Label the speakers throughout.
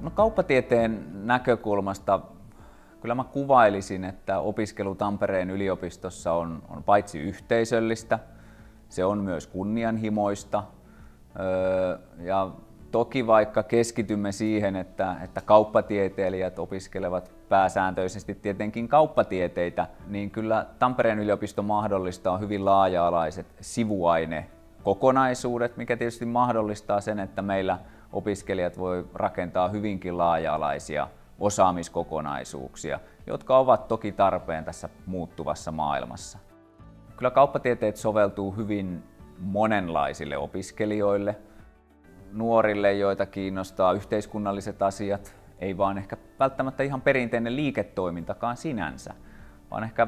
Speaker 1: No, kauppatieteen näkökulmasta kyllä mä kuvailisin, että opiskelu Tampereen yliopistossa on paitsi yhteisöllistä, se on myös kunnianhimoista. Ja toki vaikka keskitymme siihen, että kauppatieteilijät opiskelevat pääsääntöisesti tietenkin kauppatieteitä, niin kyllä Tampereen yliopisto mahdollistaa hyvin laaja-alaiset sivuainekokonaisuudet, mikä tietysti mahdollistaa sen, että meillä opiskelijat voi rakentaa hyvinkin laaja-alaisia osaamiskokonaisuuksia, jotka ovat toki tarpeen tässä muuttuvassa maailmassa. Kyllä kauppatieteet soveltuu hyvin monenlaisille opiskelijoille. Nuorille, joita kiinnostaa yhteiskunnalliset asiat, ei vaan ehkä välttämättä ihan perinteinen liiketoimintakaan sinänsä, vaan ehkä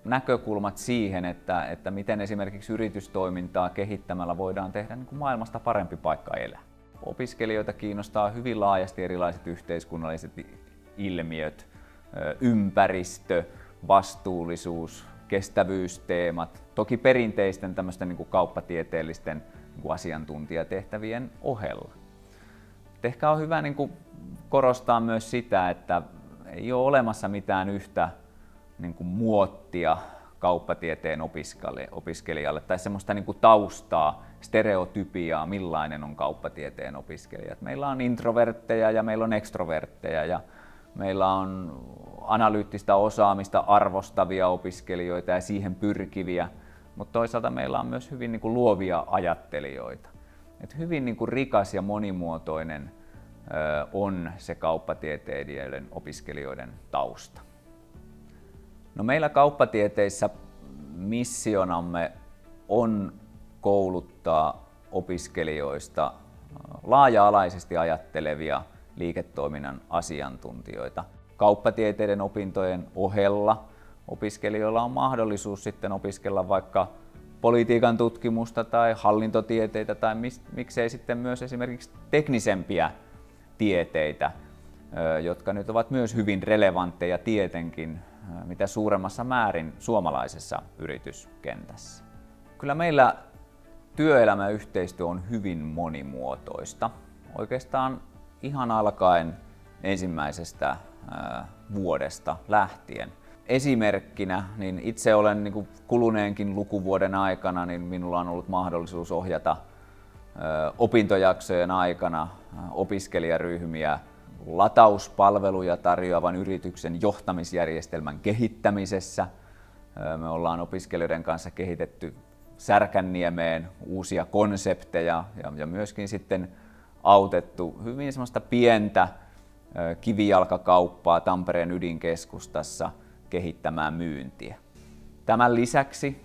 Speaker 1: näkökulmat siihen, että miten esimerkiksi yritystoimintaa kehittämällä voidaan tehdä niin kuin maailmasta parempi paikka elää. Opiskelijoita kiinnostaa hyvin laajasti erilaiset yhteiskunnalliset ilmiöt, ympäristö, vastuullisuus, kestävyysteemat, toki perinteisten tämmöisten niin kuin kauppatieteellisten niin kuin asiantuntijatehtävien ohella. Ehkä on hyvä niin kuin korostaa myös sitä, että ei ole olemassa mitään yhtä niin kuin muottia kauppatieteen opiskelijalle tai semmoista niin kuin taustaa, stereotypiaa, millainen on kauppatieteen opiskelija. Meillä on introvertteja ja meillä on ekstrovertteja ja meillä on analyyttistä osaamista arvostavia opiskelijoita ja siihen pyrkiviä, mutta toisaalta meillä on myös hyvin niin kuin luovia ajattelijoita. Et hyvin niin kuin rikas ja monimuotoinen on se kauppatieteilijöiden opiskelijoiden tausta. No, meillä kauppatieteissä missionamme on kouluttaa opiskelijoista laaja-alaisesti ajattelevia liiketoiminnan asiantuntijoita. Kauppatieteiden opintojen ohella opiskelijoilla on mahdollisuus sitten opiskella vaikka politiikan tutkimusta tai hallintotieteitä tai miksei sitten myös esimerkiksi teknisempiä tieteitä, jotka nyt ovat myös hyvin relevantteja tietenkin mitä suuremmassa määrin suomalaisessa yrityskentässä. Kyllä meillä työelämäyhteistyö on hyvin monimuotoista. Oikeastaan ihan alkaen ensimmäisestä vuodesta lähtien. Esimerkkinä, niin itse olen niin kuin kuluneenkin lukuvuoden aikana, niin minulla on ollut mahdollisuus ohjata opintojaksojen aikana opiskelijaryhmiä latauspalveluja tarjoavan yrityksen johtamisjärjestelmän kehittämisessä. Me ollaan opiskelijoiden kanssa kehitetty Särkänniemeen uusia konsepteja ja myöskin sitten autettu hyvin semmoista pientä kivijalkakauppaa Tampereen ydinkeskustassa kehittämään myyntiä. Tämän lisäksi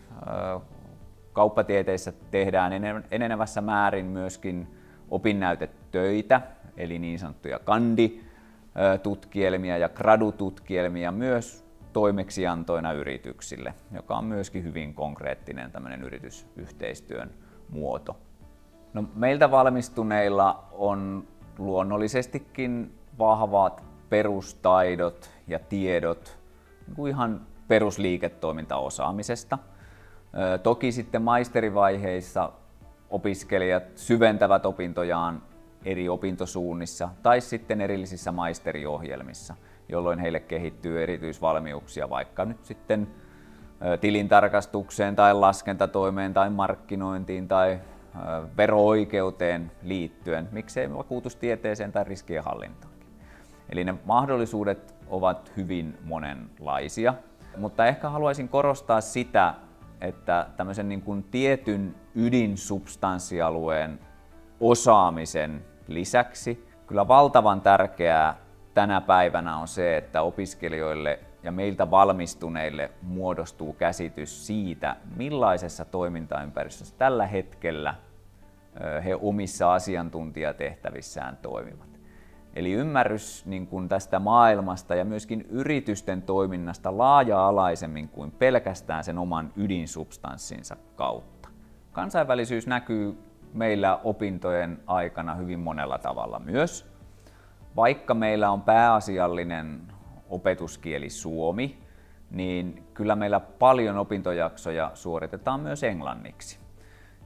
Speaker 1: kauppatieteissä tehdään enenevässä määrin myöskin opinnäytetöitä, eli niin sanottuja kanditutkielmia ja gradututkielmia myös toimeksiantoina yrityksille, joka on myöskin hyvin konkreettinen tämmöinen yritysyhteistyön muoto. No, meiltä valmistuneilla on luonnollisestikin vahvat perustaidot ja tiedot niin kuin ihan perusliiketoimintaosaamisesta. Toki sitten maisterivaiheissa opiskelijat syventävät opintojaan eri opintosuunnissa tai sitten erillisissä maisteriohjelmissa, jolloin heille kehittyy erityisvalmiuksia vaikka nyt sitten tilintarkastukseen tai laskentatoimeen tai markkinointiin tai vero-oikeuteen liittyen, miksei vakuutustieteeseen tai riskienhallintaankin. Eli ne mahdollisuudet ovat hyvin monenlaisia, mutta ehkä haluaisin korostaa sitä, että tämmöisen niin kuin tietyn ydinsubstanssialueen osaamisen lisäksi kyllä valtavan tärkeää tänä päivänä on se, että opiskelijoille ja meiltä valmistuneille muodostuu käsitys siitä, millaisessa toimintaympäristössä tällä hetkellä he omissa asiantuntijatehtävissään toimivat. Eli ymmärrys niin kuin tästä maailmasta ja myöskin yritysten toiminnasta laaja-alaisemmin kuin pelkästään sen oman ydinsubstanssinsa kautta. Kansainvälisyys näkyy meillä opintojen aikana hyvin monella tavalla myös. Vaikka meillä on pääasiallinen opetuskieli suomi, niin kyllä meillä paljon opintojaksoja suoritetaan myös englanniksi.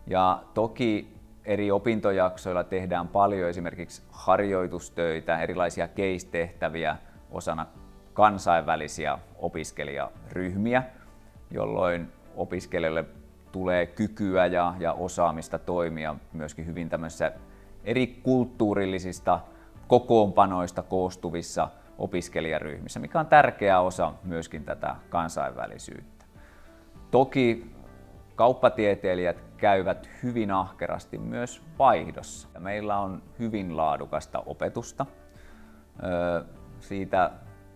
Speaker 1: Ja toki eri opintojaksoilla tehdään paljon esimerkiksi harjoitustöitä, erilaisia case-tehtäviä osana kansainvälisiä opiskelijaryhmiä, jolloin opiskelijoille tulee kykyä ja osaamista toimia myöskin hyvin tämmöisissä eri kulttuurillisista kokoonpanoista koostuvissa opiskelijaryhmissä, mikä on tärkeä osa myöskin tätä kansainvälisyyttä. Toki kauppatieteilijät käyvät hyvin ahkerasti myös vaihdossa. Meillä on hyvin laadukasta opetusta. Siitä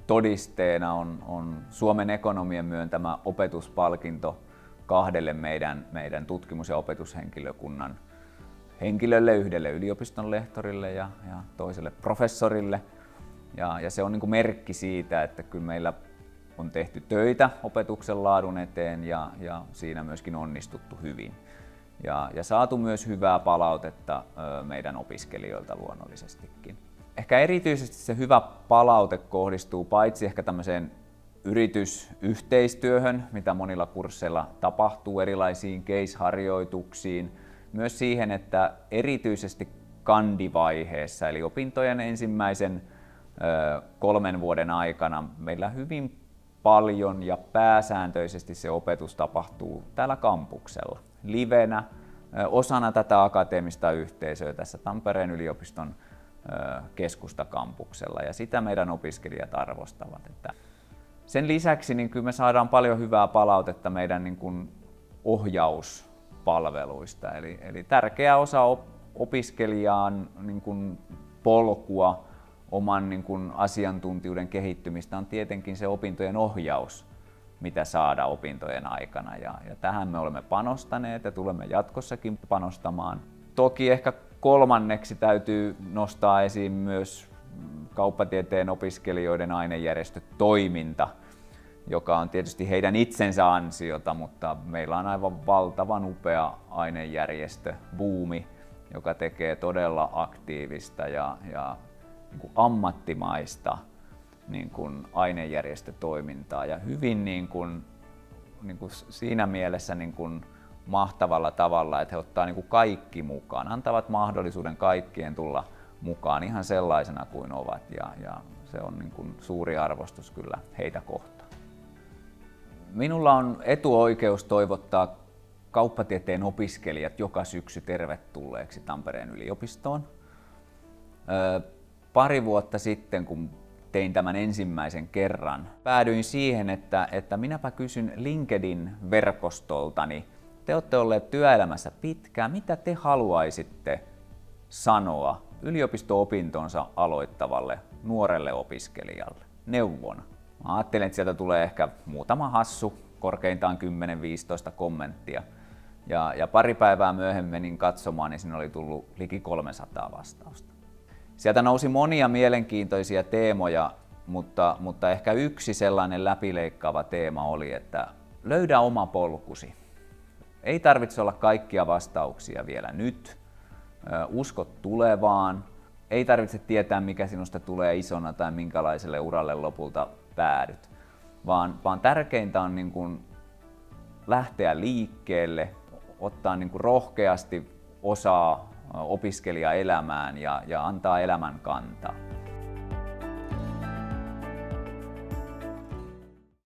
Speaker 1: todisteena on Suomen ekonomien myöntämä opetuspalkinto 2 meidän tutkimus- ja opetushenkilökunnan henkilölle, yhdelle yliopiston lehtorille ja toiselle professorille. Ja se on niin kuin merkki siitä, että kyllä meillä on tehty töitä opetuksen laadun eteen ja siinä myöskin onnistuttu hyvin. Ja saatu myös hyvää palautetta meidän opiskelijoilta luonnollisestikin. Ehkä erityisesti se hyvä palaute kohdistuu paitsi ehkä tämmöiseen yritysyhteistyöhön, mitä monilla kursseilla tapahtuu, erilaisiin case-harjoituksiin, myös siihen, että erityisesti kandivaiheessa, eli opintojen ensimmäisen 3 vuoden aikana, meillä hyvin paljon ja pääsääntöisesti se opetus tapahtuu täällä kampuksella, livenä, osana tätä akateemista yhteisöä tässä Tampereen yliopiston keskustakampuksella, ja sitä meidän opiskelijat arvostavat. Että sen lisäksi niin kyllä me saadaan paljon hyvää palautetta meidän niin kuin ohjauspalveluista, eli tärkeä osa opiskelijaan niin kuin polkua, oman niin kuin asiantuntijuuden kehittymistä on tietenkin se opintojen ohjaus, mitä saada opintojen aikana. Ja tähän me olemme panostaneet ja tulemme jatkossakin panostamaan. Toki ehkä kolmanneksi täytyy nostaa esiin myös kauppatieteen opiskelijoiden ainejärjestötoiminta, joka on tietysti heidän itsensä ansiota, mutta meillä on aivan valtavan upea ainejärjestöbuumi, joka tekee todella aktiivista ja niin kuin ammattimaista niin kuin ainejärjestötoimintaa ja hyvin niin kuin siinä mielessä niin kuin mahtavalla tavalla, että he ottaa niin kuin kaikki mukaan, antavat mahdollisuuden kaikkien tulla mukaan ihan sellaisena kuin ovat, ja se on niin kuin suuri arvostus kyllä heitä kohtaan. Minulla on etuoikeus toivottaa kauppatieteen opiskelijat joka syksy tervetulleeksi Tampereen yliopistoon. Pari vuotta sitten, kun tein tämän ensimmäisen kerran, päädyin siihen, että minäpä kysyn LinkedIn-verkostoltani, te olette olleet työelämässä pitkään, mitä te haluaisitte sanoa yliopisto-opintonsa aloittavalle nuorelle opiskelijalle neuvona? Mä ajattelin, että sieltä tulee ehkä muutama hassu, korkeintaan 10-15 kommenttia. Ja pari päivää myöhemmin menin katsomaan, niin siinä oli tullut liki 300 vastausta. Sieltä nousi monia mielenkiintoisia teemoja, mutta ehkä yksi sellainen läpileikkaava teema oli, että löydä oma polkusi. Ei tarvitse olla kaikkia vastauksia vielä nyt. Usko tulevaan. Ei tarvitse tietää, mikä sinusta tulee isona tai minkälaiselle uralle lopulta päädyt. Vaan tärkeintä on niin kuin lähteä liikkeelle, ottaa niin kuin rohkeasti osaa opiskelijaelämään ja antaa elämän kantaa.